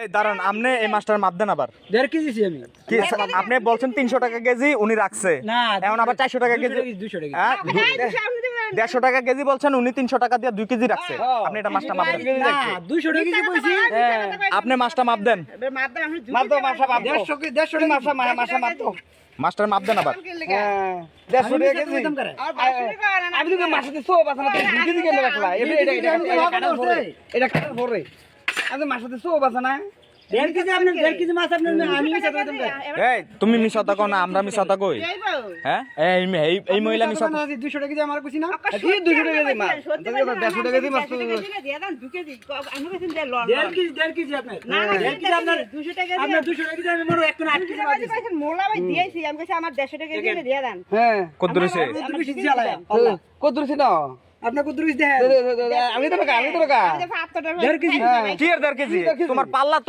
এই দাঁড়ান, আপনি এই মাছটার মাপ দেন আবার। 1.5 কেজি আমি কি আপনি বলছেন 300 টাকা কেজি, উনি রাখছে না এখন আবার 400 টাকা কেজি। 200 টাকা হ্যাঁ 150 টাকা কেজি বলছেন, উনি 300 টাকা দিয়ে 2 কেজি রাখছে। আপনি এটা মাছটা মাপ দেন। না 200 টাকা কেজি কইছি আপনি মাছটা মাপ দেন, মাছটা 150 মাছটা মাছ তো মাছটার মাপ দেন আবার। 150 টাকা কেজি আমি তো মাছতে সব আছে না 2 কেজি কেন রাখলা এটা কাটার পরে আমি মাছতে সব আছে না 1.5 কেজি আপনি 1.5 কেজি মাছ আপনি আমি মিছা দিতাম এই তুমি মিছাতা কও না, আমরা মিছাতা কই? হ্যাঁ এই মহিলা মিছাতা। 200 টাকা কেজি আমার কইছি না কি 200 টাকা কেজি মাছ 150 টাকা কেজি মাছ 1.5 কেজি আপনি না 1.5 কেজি আপনার 200 টাকা আপনি 200 টাকা কেজি আমি মরো 1 8 কেজি মাছ দিছি মোলা ভাই দিয়েছি আমি কইছি আমার 150 টাকা দিয়ে দিয়ে দেন। হ্যাঁ কত রইছে? কত রইছে না আপনি কত রইছে দেখেন আমি তো টাকা 1.5 কেজি কি এর 1.5 কেজি? তোমার পাল্লা